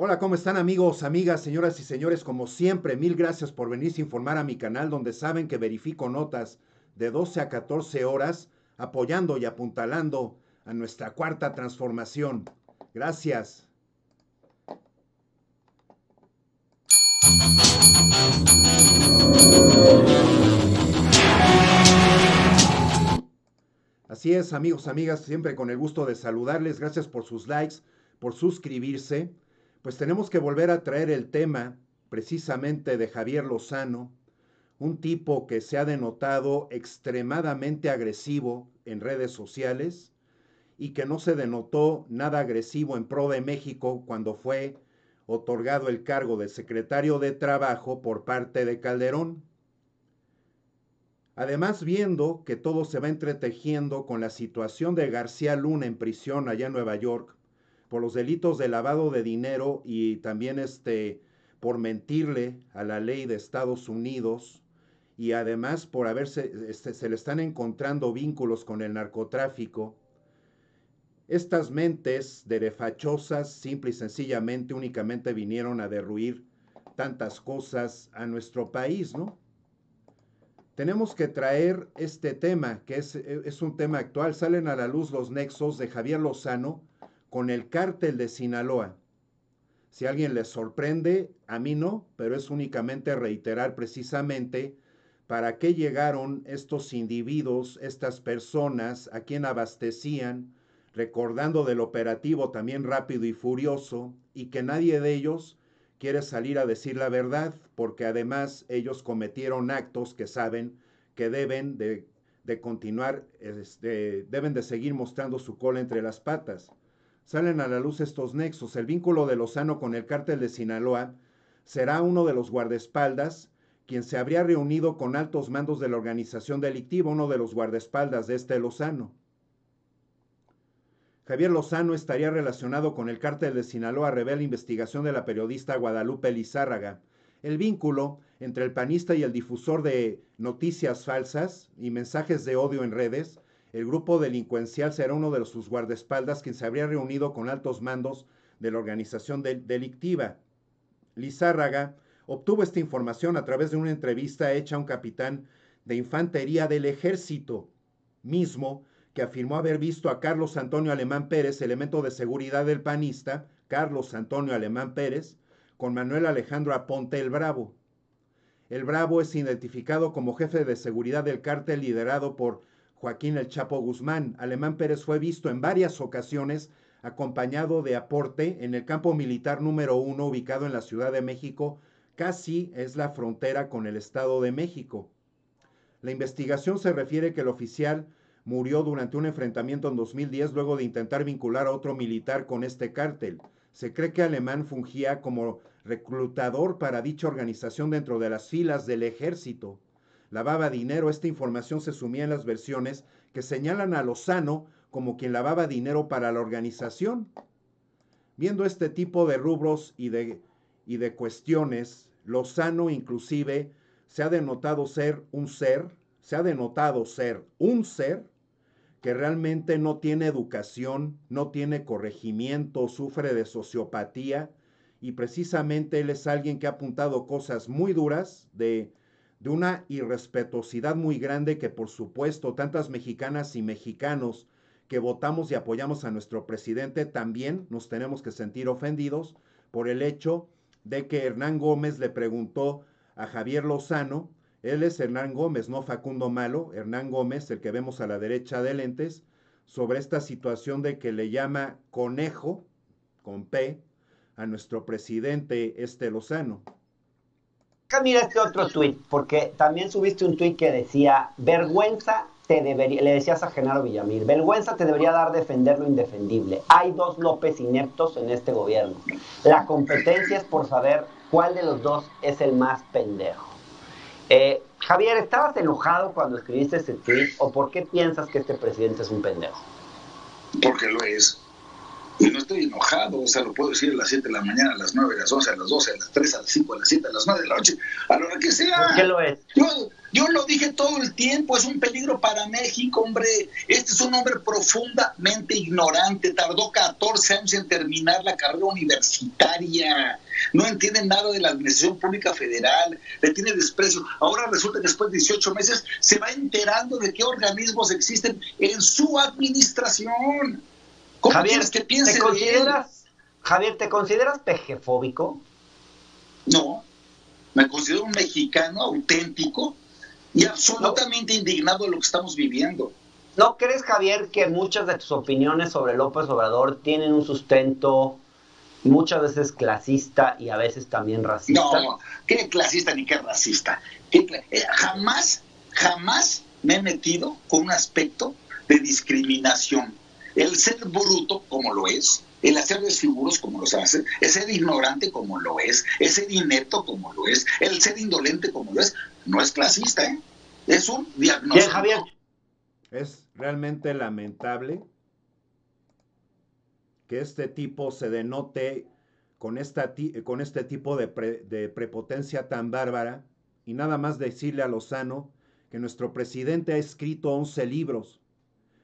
Hola, ¿cómo están amigos, amigas, señoras y señores? Como siempre, mil gracias por venirse a informar a mi canal donde saben que verifico notas de 12 a 14 horas apoyando y apuntalando a nuestra cuarta transformación. Gracias. Así es, amigos, amigas, siempre con el gusto de saludarles. Gracias por sus likes, por suscribirse. Pues tenemos que volver a traer el tema precisamente de Javier Lozano, un tipo que se ha denotado extremadamente agresivo en redes sociales y que no se denotó nada agresivo en pro de México cuando fue otorgado el cargo de secretario de Trabajo por parte de Calderón. Además, viendo que todo se va entretejiendo con la situación de García Luna en prisión allá en Nueva York por los delitos de lavado de dinero y también por mentirle a la ley de Estados Unidos, y además por se le están encontrando vínculos con el narcotráfico. Estas mentes derefachosas simple y sencillamente únicamente vinieron a derruir tantas cosas a nuestro país, ¿no? Tenemos que traer este tema, que es un tema actual. Salen a la luz los nexos de Javier Lozano con el cártel de Sinaloa. Si a alguien les sorprende, a mí no, pero es únicamente reiterar precisamente para qué llegaron estos individuos, estas personas, a quien abastecían, recordando del operativo también rápido y furioso, y que nadie de ellos quiere salir a decir la verdad, porque además ellos cometieron actos que saben que deben de continuar, deben de seguir mostrando su cola entre las patas. Salen a la luz estos nexos. El vínculo de Lozano con el cártel de Sinaloa será uno de los guardaespaldas quien se habría reunido con altos mandos de la organización delictiva, uno de los guardaespaldas de este Lozano. Javier Lozano estaría relacionado con el cártel de Sinaloa, revela investigación de la periodista Guadalupe Lizárraga. El vínculo entre el panista y el difusor de noticias falsas y mensajes de odio en redes, el grupo delincuencial será uno de sus guardaespaldas quien se habría reunido con altos mandos de la organización delictiva. Lizárraga obtuvo esta información a través de una entrevista hecha a un capitán de infantería del ejército, mismo que afirmó haber visto a Carlos Antonio Alemán Pérez, elemento de seguridad del panista, Carlos Antonio Alemán Pérez, con Manuel Alejandro Aponte el Bravo. El Bravo es identificado como jefe de seguridad del cártel liderado por Joaquín El Chapo Guzmán. Alemán Pérez fue visto en varias ocasiones acompañado de Aporte en el campo militar número 1 ubicado en la Ciudad de México, casi es la frontera con el Estado de México. La investigación se refiere que el oficial murió durante un enfrentamiento en 2010 luego de intentar vincular a otro militar con este cártel. Se cree que Alemán fungía como reclutador para dicha organización dentro de las filas del ejército. Lavaba dinero. Esta información se sumía en las versiones que señalan a Lozano como quien lavaba dinero para la organización. Viendo este tipo de rubros y de cuestiones, Lozano inclusive se ha denotado ser un ser que realmente no tiene educación, no tiene corregimiento, sufre de sociopatía, y precisamente él es alguien que ha apuntado cosas muy duras de una irrespetuosidad muy grande que por supuesto tantas mexicanas y mexicanos que votamos y apoyamos a nuestro presidente también nos tenemos que sentir ofendidos por el hecho de que Hernán Gómez le preguntó a Javier Lozano. Él es Hernán Gómez, no Facundo Malo, Hernán Gómez, el que vemos a la derecha de lentes, sobre esta situación de que le llama conejo, con P, a nuestro presidente Lozano. Mira este otro tuit, porque también subiste un tuit que decía, vergüenza te debería, le decías a Genaro Villamil, vergüenza te debería dar defender lo indefendible. Hay dos López ineptos en este gobierno. La competencia es por saber cuál de los dos es el más pendejo. Javier, ¿estabas enojado cuando escribiste ese tuit o por qué piensas que este presidente es un pendejo? Porque lo es. Y no estoy enojado, o sea, lo puedo decir a las 7 de la mañana, a las 9, a las 11, a las 12, a las 3, a las 5, a las 7, a las 9 de la noche, a la hora que sea. ¿Por qué lo es? Yo lo dije todo el tiempo, es un peligro para México, hombre. Este es un hombre profundamente ignorante, tardó 14 años en terminar la carrera universitaria, no entiende nada de la administración pública federal, le tiene desprecio. Ahora resulta que después de 18 meses se va enterando de qué organismos existen en su administración. ¿Cómo Javier, quieres que piense de él? Javier, ¿te consideras pejefóbico? No, me considero un mexicano auténtico y absolutamente indignado de lo que estamos viviendo. ¿No crees, Javier, que muchas de tus opiniones sobre López Obrador tienen un sustento muchas veces clasista y a veces también racista? No, qué clasista ni qué racista. Jamás me he metido con un aspecto de discriminación. El ser bruto, como lo es, el hacer desfiguros como los hace, el ser ignorante como lo es, el ser inepto como lo es, el ser indolente como lo es, no es clasista, ¿eh? Es un diagnóstico. Bien, Javier. Es realmente lamentable que este tipo se denote con este tipo de prepotencia tan bárbara, y nada más decirle a Lozano que nuestro presidente ha escrito 11 libros,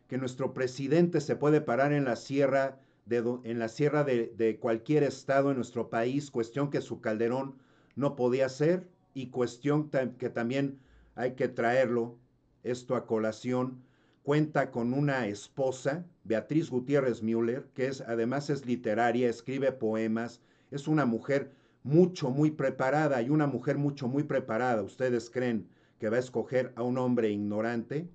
que nuestro presidente se puede parar en la sierra de cualquier estado en nuestro país, cuestión que su Calderón no podía hacer, y cuestión que también hay que traerlo esto a colación. Cuenta con una esposa, Beatriz Gutiérrez Müller, que además es literaria, escribe poemas, es una mujer muy preparada, y una mujer muy preparada. ¿Ustedes creen que va a escoger a un hombre ignorante?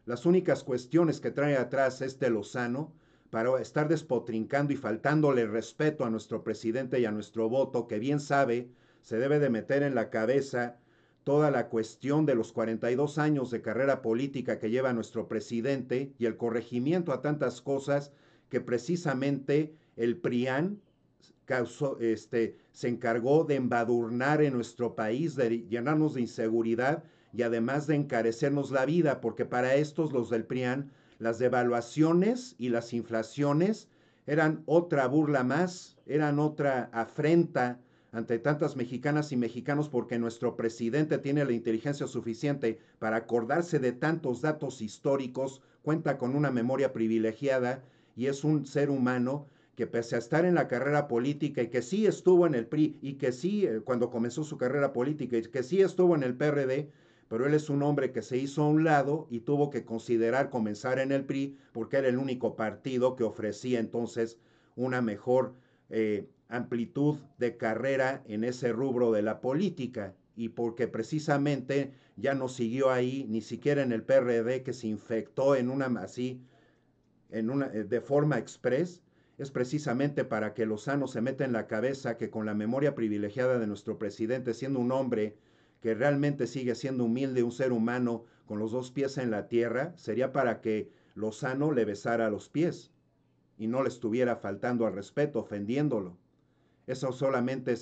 Las únicas cuestiones que trae atrás este Lozano para estar despotrincando y faltándole respeto a nuestro presidente y a nuestro voto, que bien sabe, se debe de meter en la cabeza toda la cuestión de los 42 años de carrera política que lleva nuestro presidente y el corregimiento a tantas cosas que precisamente el PRIAN se encargó de embadurnar en nuestro país, de llenarnos de inseguridad y además de encarecernos la vida, porque para estos, los del PRIAN, las devaluaciones y las inflaciones eran otra burla más, eran otra afrenta ante tantas mexicanas y mexicanos, porque nuestro presidente tiene la inteligencia suficiente para acordarse de tantos datos históricos, cuenta con una memoria privilegiada y es un ser humano que, pese a estar en la carrera política y que sí estuvo en el PRI y que sí, cuando comenzó su carrera política, y que sí estuvo en el PRD, pero él es un hombre que se hizo a un lado y tuvo que considerar comenzar en el PRI porque era el único partido que ofrecía entonces una mejor amplitud de carrera en ese rubro de la política, y porque precisamente ya no siguió ahí, ni siquiera en el PRD, que se infectó en una así, de forma express. Es precisamente para que Lozano se meta en la cabeza que con la memoria privilegiada de nuestro presidente, siendo un hombre que realmente sigue siendo humilde, un ser humano con los dos pies en la tierra, sería para que Lozano le besara los pies y no le estuviera faltando al respeto, ofendiéndolo. Eso solamente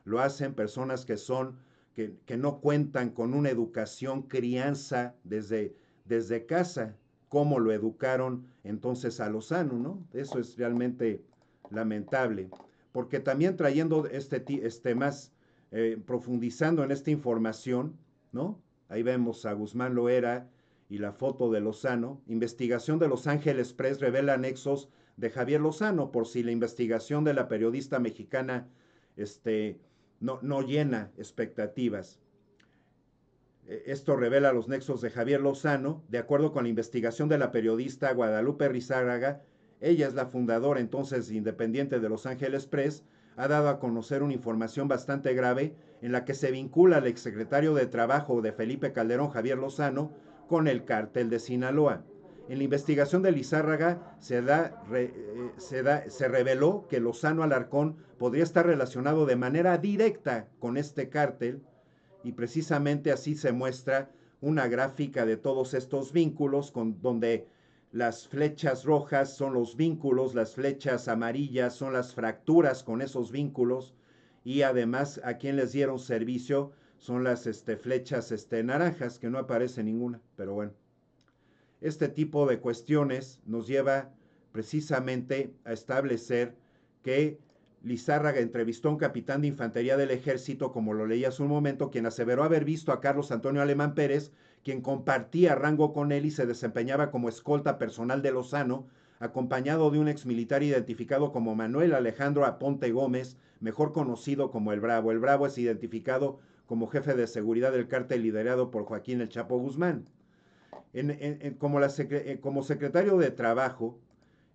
lo hacen personas que no cuentan con una educación, crianza desde casa, como lo educaron entonces a Lozano, ¿no? Eso es realmente lamentable, porque también trayendo más, profundizando en esta información, ¿no? Ahí vemos a Guzmán Loera y la foto de Lozano. Investigación de Los Ángeles Press revela anexos de Javier Lozano, por si la investigación de la periodista mexicana no llena expectativas. Esto revela los nexos de Javier Lozano. De acuerdo con la investigación de la periodista Guadalupe Lizárraga, ella es la fundadora entonces independiente de Los Ángeles Press, ha dado a conocer una información bastante grave en la que se vincula al exsecretario de Trabajo de Felipe Calderón, Javier Lozano, con el cártel de Sinaloa. En la investigación de Lizárraga se reveló que Lozano Alarcón podría estar relacionado de manera directa con este cártel, y precisamente así se muestra una gráfica de todos estos vínculos, donde las flechas rojas son los vínculos, las flechas amarillas son las fracturas con esos vínculos, y además a quien les dieron servicio son las flechas naranjas, que no aparece ninguna, pero bueno. Este tipo de cuestiones nos lleva precisamente a establecer que Lizárraga entrevistó a un capitán de infantería del ejército, como lo leí hace un momento, quien aseveró haber visto a Carlos Antonio Alemán Pérez, quien compartía rango con él y se desempeñaba como escolta personal de Lozano, acompañado de un exmilitar identificado como Manuel Alejandro Aponte Gómez, mejor conocido como El Bravo. El Bravo es identificado como jefe de seguridad del cártel liderado por Joaquín El Chapo Guzmán. Como secretario de Trabajo,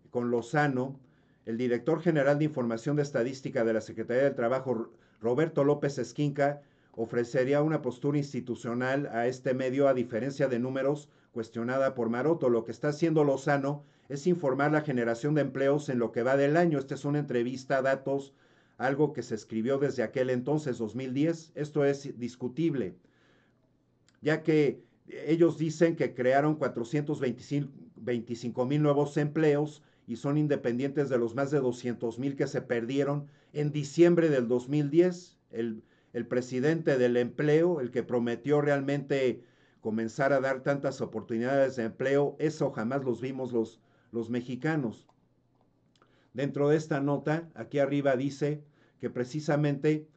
con Lozano, el director general de Información de Estadística de la Secretaría del Trabajo, Roberto López Esquinca, ofrecería una postura institucional a este medio, a diferencia de Números, cuestionada por Maroto. Lo que está haciendo Lozano es informar la generación de empleos en lo que va del año. Esta es una entrevista, datos, algo que se escribió desde aquel entonces, 2010. Esto es discutible, ya que ellos dicen que crearon 425,000 nuevos empleos y son independientes de los más de 200,000 que se perdieron en diciembre del 2010. El presidente del empleo, el que prometió realmente comenzar a dar tantas oportunidades de empleo, eso jamás los vimos los mexicanos. Dentro de esta nota, aquí arriba dice que precisamente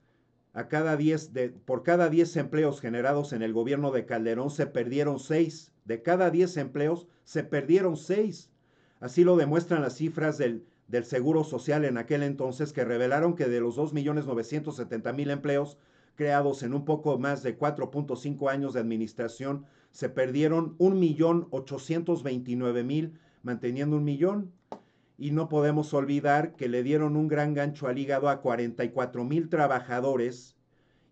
por cada 10 empleos generados en el gobierno de Calderón se perdieron 6. De cada 10 empleos se perdieron 6. Así lo demuestran las cifras del Seguro Social en aquel entonces, que revelaron que de los 2,970,000 empleos creados en un poco más de 4.5 años de administración, se perdieron 1,829,000, manteniendo 1,000,000. Y no podemos olvidar que le dieron un gran gancho al hígado a 44,000 trabajadores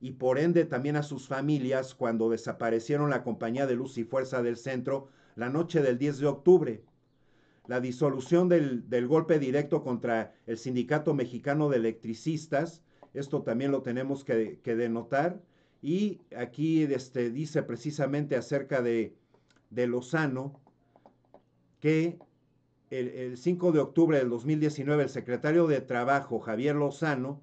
y por ende también a sus familias cuando desaparecieron la Compañía de Luz y Fuerza del Centro la noche del 10 de octubre. La disolución del golpe directo contra el Sindicato Mexicano de Electricistas, esto también lo tenemos que denotar. Y aquí dice precisamente acerca de Lozano que el 5 de octubre del 2019 el secretario de Trabajo, Javier Lozano,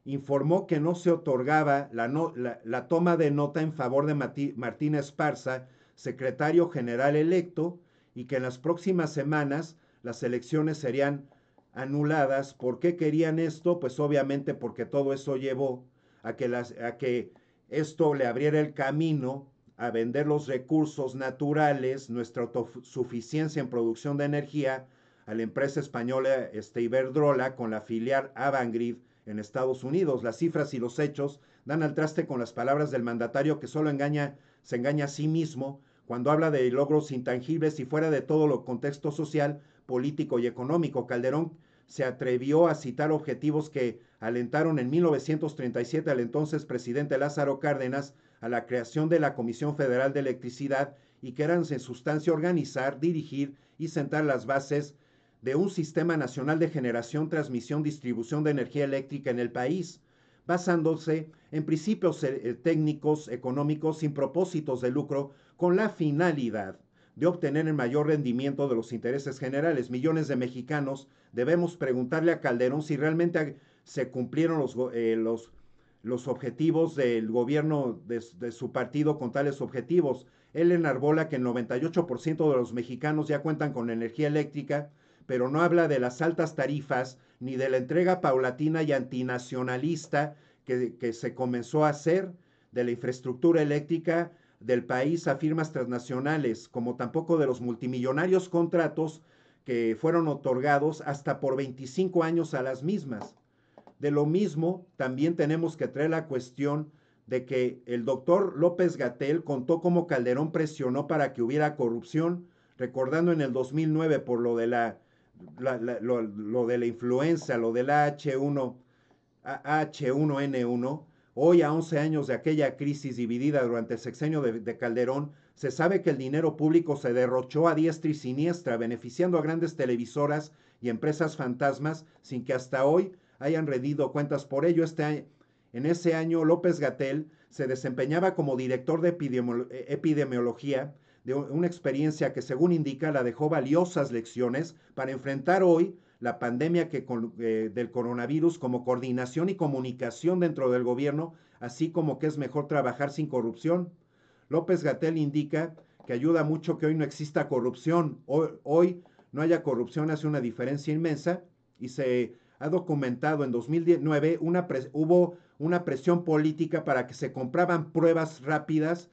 informó que no se otorgaba la toma de nota en favor de Martín Esparza, secretario general electo, y que en las próximas semanas las elecciones serían anuladas. ¿Por qué querían esto? Pues obviamente porque todo eso llevó a que esto le abriera el camino a vender los recursos naturales, nuestra autosuficiencia en producción de energía, a la empresa española Iberdrola, con la filial Avangrid en Estados Unidos. Las cifras y los hechos dan al traste con las palabras del mandatario, que solo se engaña a sí mismo cuando habla de logros intangibles y fuera de todo lo contexto social, político y económico. Calderón se atrevió a citar objetivos que alentaron en 1937 al entonces presidente Lázaro Cárdenas a la creación de la Comisión Federal de Electricidad, y que eran en sustancia organizar, dirigir y sentar las bases de un sistema nacional de generación, transmisión, distribución de energía eléctrica en el país, basándose en principios técnicos, económicos, sin propósitos de lucro, con la finalidad de obtener el mayor rendimiento de los intereses generales. Millones de mexicanos debemos preguntarle a Calderón si realmente se cumplieron los objetivos del gobierno de su partido con tales objetivos. Él enarbola que el 98% de los mexicanos ya cuentan con energía eléctrica, pero no habla de las altas tarifas ni de la entrega paulatina y antinacionalista que se comenzó a hacer de la infraestructura eléctrica del país a firmas transnacionales, como tampoco de los multimillonarios contratos que fueron otorgados hasta por 25 años a las mismas. De lo mismo, también tenemos que traer la cuestión de que el doctor López-Gatell contó cómo Calderón presionó para que hubiera corrupción, recordando en el 2009 por lo de la influenza, lo del H1N1. Hoy, a 11 años de aquella crisis dividida durante el sexenio de Calderón, se sabe que el dinero público se derrochó a diestra y siniestra, beneficiando a grandes televisoras y empresas fantasmas, sin que hasta hoy hayan rendido cuentas por ello. En ese año, López-Gatell se desempeñaba como director de epidemiología, de una experiencia que, según indica, la dejó valiosas lecciones para enfrentar hoy la pandemia del coronavirus, como coordinación y comunicación dentro del gobierno, así como que es mejor trabajar sin corrupción. López-Gatell indica que ayuda mucho que hoy no exista corrupción. Hoy no haya corrupción hace una diferencia inmensa y se ha documentado en 2009 hubo una presión política para que se compraban pruebas rápidas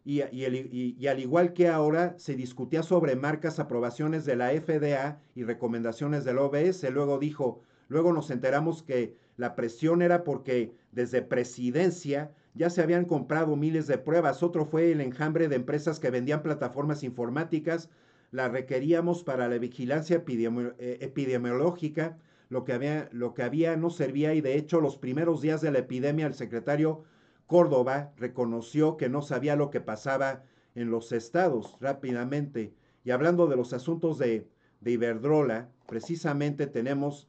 y al igual que ahora se discutía sobre marcas, aprobaciones de la FDA y recomendaciones del OBS. Luego nos enteramos que la presión era porque desde presidencia ya se habían comprado miles de pruebas. Otro fue el enjambre de empresas que vendían plataformas informáticas. La requeríamos para la vigilancia epidemiológica. Lo que había no servía y de hecho los primeros días de la epidemia el secretario Córdoba reconoció que no sabía lo que pasaba en los estados rápidamente. Y hablando de los asuntos de Iberdrola, precisamente tenemos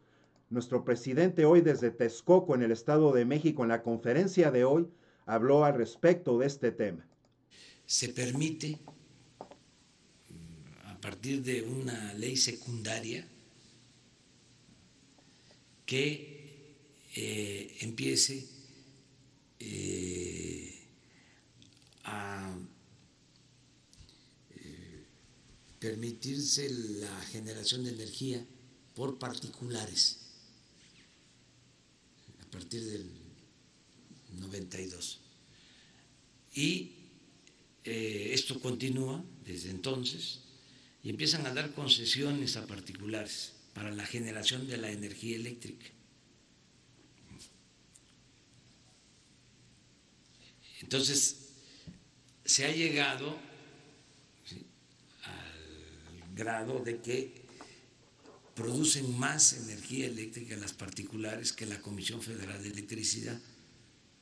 nuestro presidente hoy desde Texcoco, en el Estado de México, en la conferencia de hoy, habló al respecto de este tema. Se permite, a partir de una ley secundaria, que empiece a permitirse la generación de energía por particulares a partir del 92. Y esto continúa desde entonces y empiezan a dar concesiones a particulares para la generación de la energía eléctrica. Entonces, se ha llegado, ¿sí?, al grado de que producen más energía eléctrica las particulares que la Comisión Federal de Electricidad,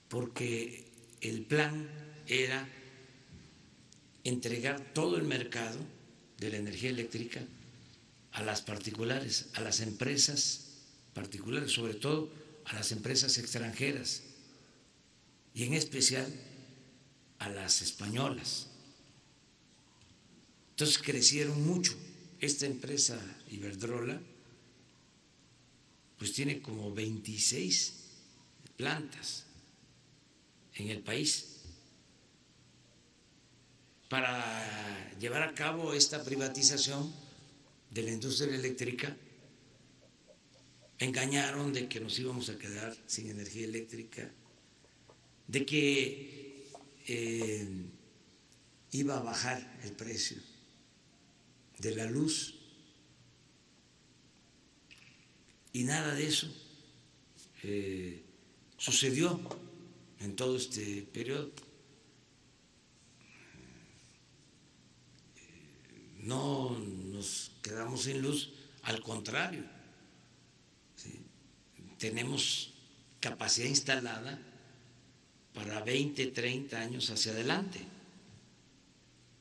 porque el plan era entregar todo el mercado de la energía eléctrica a las particulares, a las empresas particulares, sobre todo a las empresas extranjeras y en especial a las españolas. Entonces crecieron mucho. Esta empresa Iberdrola pues tiene como 26 plantas en el país. Para llevar a cabo esta privatización de la industria eléctrica, engañaron de que nos íbamos a quedar sin energía eléctrica, de que iba a bajar el precio de la luz, y nada de eso sucedió en todo este periodo. No nos quedamos sin luz, al contrario, ¿sí?, tenemos capacidad instalada para 20, 30 años hacia adelante,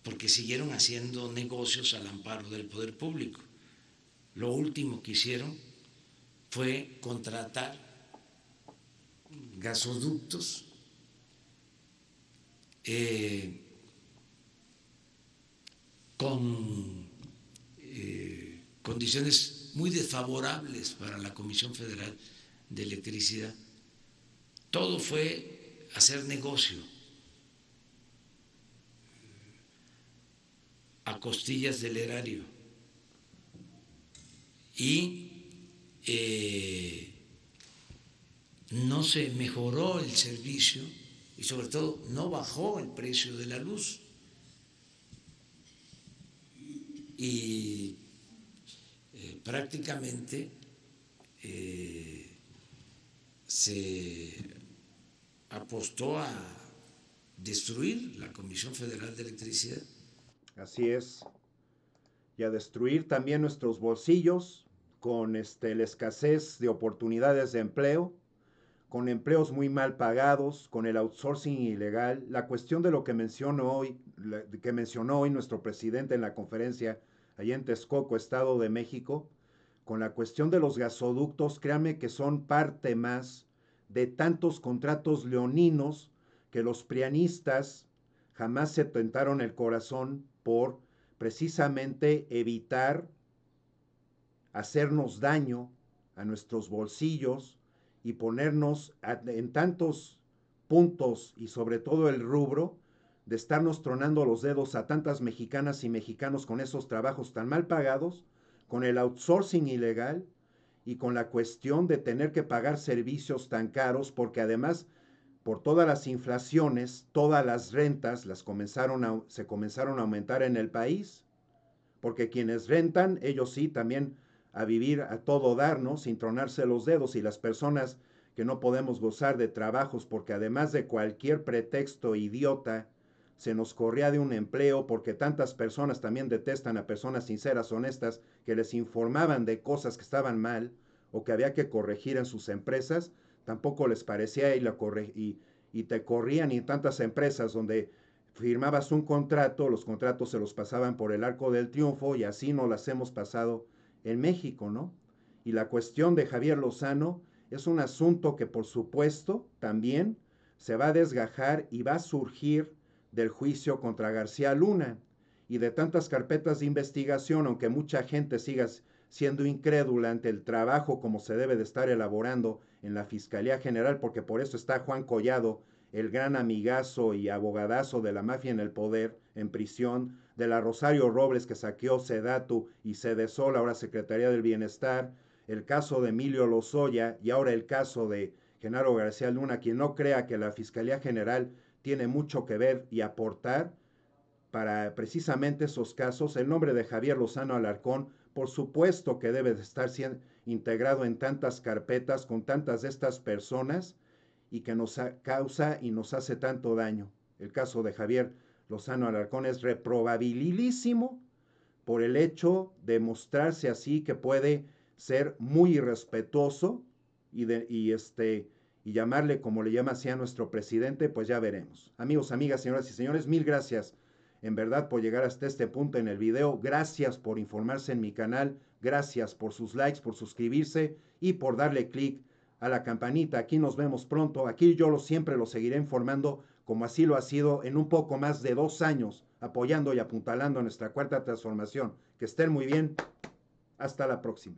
porque siguieron haciendo negocios al amparo del poder público. Lo último que hicieron fue contratar gasoductos con condiciones muy desfavorables para la Comisión Federal de Electricidad. Todo fue hacer negocio a costillas del erario y no se mejoró el servicio y sobre todo no bajó el precio de la luz. Y prácticamente se apostó a destruir la Comisión Federal de Electricidad. Así es. Y a destruir también nuestros bolsillos con la escasez de oportunidades de empleo, con empleos muy mal pagados, con el outsourcing ilegal. La cuestión de lo que mencionó hoy nuestro presidente en la conferencia allá en Texcoco, Estado de México, con la cuestión de los gasoductos, créanme que son parte más de tantos contratos leoninos que los prianistas jamás se tentaron el corazón por precisamente evitar hacernos daño a nuestros bolsillos y ponernos en tantos puntos y sobre todo el rubro de estarnos tronando los dedos a tantas mexicanas y mexicanos con esos trabajos tan mal pagados, con el outsourcing ilegal y con la cuestión de tener que pagar servicios tan caros, porque además, por todas las inflaciones, todas las rentas se comenzaron a aumentar en el país, porque quienes rentan, ellos sí, también a vivir a todo dar, ¿no? Sin tronarse los dedos, y las personas que no podemos gozar de trabajos porque además de cualquier pretexto idiota, se nos corría de un empleo, porque tantas personas también detestan a personas sinceras, honestas, que les informaban de cosas que estaban mal o que había que corregir en sus empresas, tampoco les parecía y te corrían, y tantas empresas donde firmabas un contrato, los contratos se los pasaban por el arco del triunfo, y así nos las hemos pasado en México, ¿no? Y la cuestión de Javier Lozano es un asunto que por supuesto también se va a desgajar y va a surgir del juicio contra García Luna y de tantas carpetas de investigación, aunque mucha gente siga siendo incrédula ante el trabajo como se debe de estar elaborando en la Fiscalía General, porque por eso está Juan Collado, el gran amigazo y abogadazo de la mafia en el poder, en prisión, de la Rosario Robles, que saqueó Sedatu y Sedesol, ahora Secretaría del Bienestar, el caso de Emilio Lozoya y ahora el caso de Genaro García Luna. Quien no crea que la Fiscalía General tiene mucho que ver y aportar para precisamente esos casos, el nombre de Javier Lozano Alarcón, por supuesto que debe de estar integrado en tantas carpetas con tantas de estas personas y que nos causa y nos hace tanto daño. El caso de Javier Lozano Alarcón es reprobabilísimo por el hecho de mostrarse así, que puede ser muy irrespetuoso y llamarle como le llama así a nuestro presidente, pues ya veremos. Amigos, amigas, señoras y señores, mil gracias en verdad por llegar hasta este punto en el video. Gracias por informarse en mi canal, gracias por sus likes, por suscribirse y por darle clic a la campanita. Aquí nos vemos pronto. Aquí yo siempre lo seguiré informando, como así lo ha sido en un poco más de 2 años, apoyando y apuntalando nuestra cuarta transformación. Que estén muy bien. Hasta la próxima.